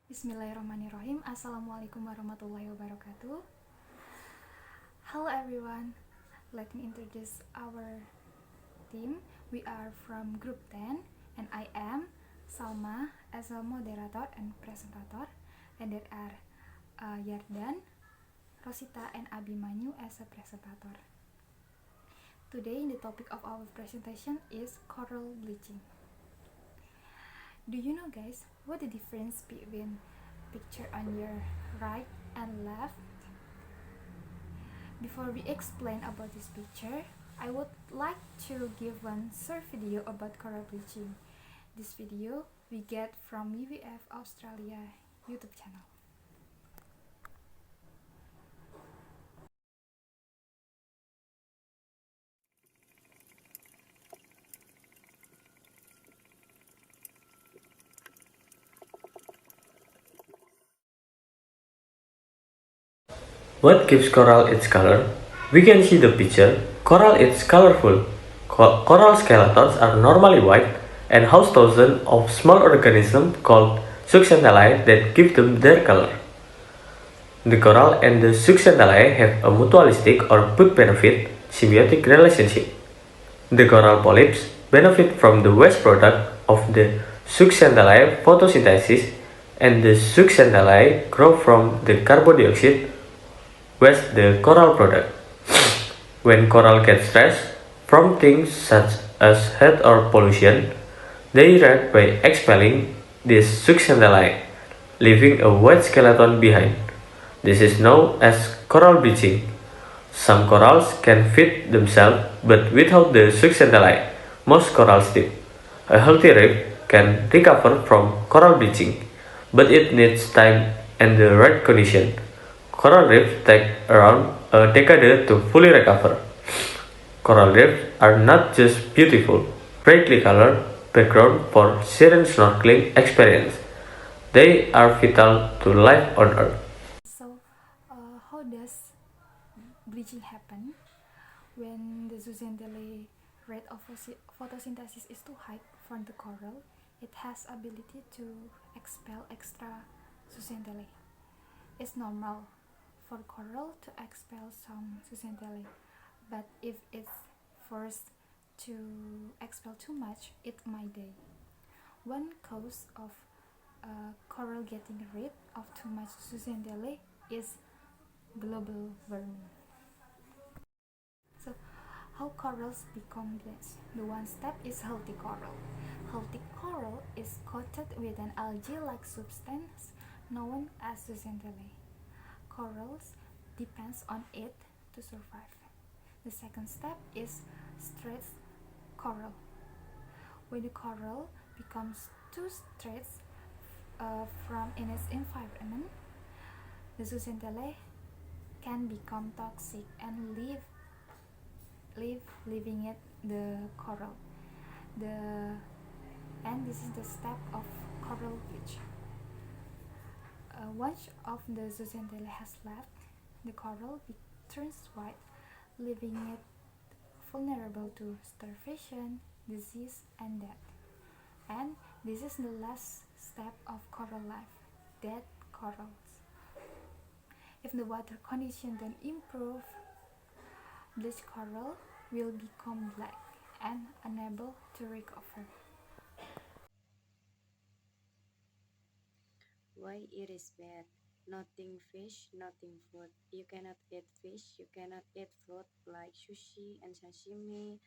Bismillahirrahmanirrahim. Assalamualaikum warahmatullahi wabarakatuh. Hello everyone. Let me introduce our team. We are from Group 10 and I am Salma as a moderator and presentator, and there are Yardan, Rosita and Abimanyu as a presentator. Today the topic of our presentation is coral bleaching. Do you know guys what the difference between picture on your right and left? Before we explain about this picture, I would like to give one short video about coral bleaching. This video we get from WWF Australia YouTube channel. What gives coral its color? We can see the picture. Coral is colorful. Coral skeletons are normally white and house thousands of small organisms called zooxanthellae that give them their color. The coral and the zooxanthellae have a mutualistic or both benefit symbiotic relationship. The coral polyps benefit from the waste product of the zooxanthellae photosynthesis, and the zooxanthellae grow from the carbon dioxide waste the coral product. When coral get stressed from things such as heat or pollution, they react by expelling this zooxanthellae, leaving a white skeleton behind. This is known as coral bleaching. Some corals can feed themselves, but without the zooxanthellae, most corals dip. A healthy reef can recover from coral bleaching, but it needs time and the right condition. Coral reefs take around a decade to fully recover. Coral reefs are not just beautiful, brightly colored background for serene snorkeling experience. They are vital to life on Earth. So, how does bleaching happen? When the zooxanthellae rate of photosynthesis is too high for the coral, it has ability to expel extra zooxanthellae. It's normal for coral to expel some zooxanthellae, but if it's forced to expel too much, it might die. One cause of coral getting rid of too much zooxanthellae is global warming. So, how corals become bleached? The one step is healthy coral. Healthy coral is coated with an algae-like substance known as zooxanthellae. Corals depends on it to survive. The second step is stressed coral. When the coral becomes too stressed from in its environment, the zooxanthellae can become toxic and leaving it the coral. And this is the step of coral bleach. Once of the zooxanthellae has left, the coral turns white, leaving it vulnerable to starvation, disease, and death. And this is the last step of coral life, dead corals. If the water condition don't improve, bleached coral will become black and unable to recover. Why it is bad? Nothing fish, nothing food. You cannot eat fish, you cannot eat fruit like sushi and sashimi,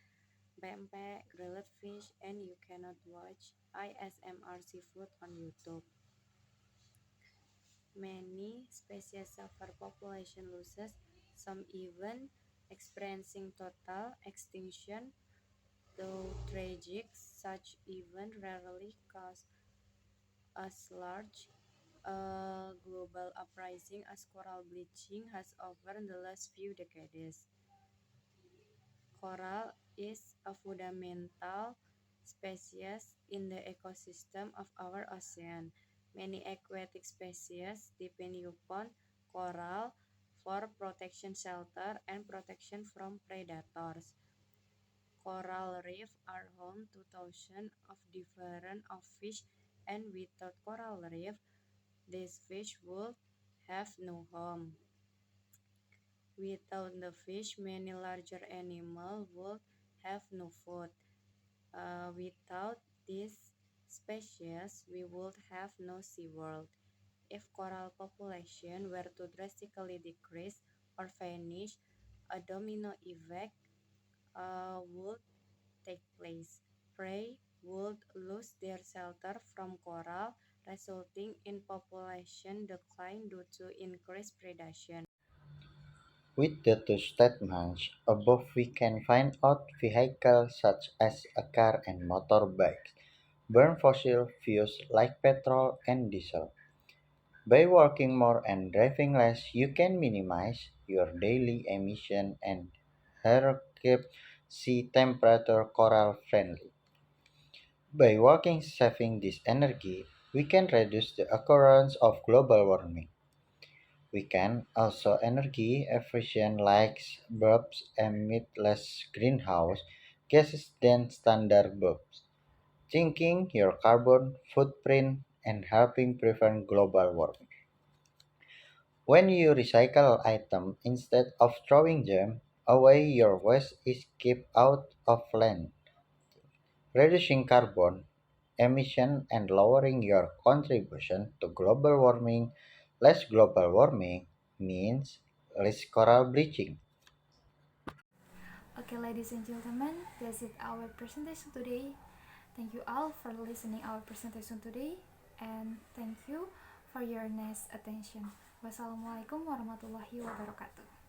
pempek, grilled fish, and you cannot watch ASMR seafood on YouTube. Many species suffer population losses, some even experiencing total extinction, though tragic. Such event rarely cause as large a global uprising as coral bleaching has over the last few decades. Coral is a fundamental species in the ecosystem of our ocean. Many aquatic species depend upon coral for protection, shelter, and protection from predators. Coral reefs are home to thousands of different of fish, and without coral reef, these fish would have no home. Without the fish, many larger animals would have no food. Without these species, we would have no SeaWorld. If coral population were to drastically decrease or vanish, a domino effect would take place. Prey would lose their shelter from coral, resulting in population decline due to increased predation. With the two statements above we can find out vehicles such as a car and motorbikes burn fossil fuels like petrol and diesel. By working more and driving less, you can minimize your daily emission and keep sea temperature coral friendly. By working saving this energy, we can reduce the occurrence of global warming. We can also energy efficient like bulbs emit less greenhouse gases than standard bulbs, sinking your carbon footprint and helping prevent global warming. When you recycle items instead of throwing them away, your waste is kept out of land, reducing carbon emission and lowering your contribution to global warming. Less global warming means less coral bleaching. Okay, ladies and gentlemen, that's it our presentation today. Thank you all for listening our presentation today, and thank you for your nice attention. Wassalamualaikum warahmatullahi wabarakatuh.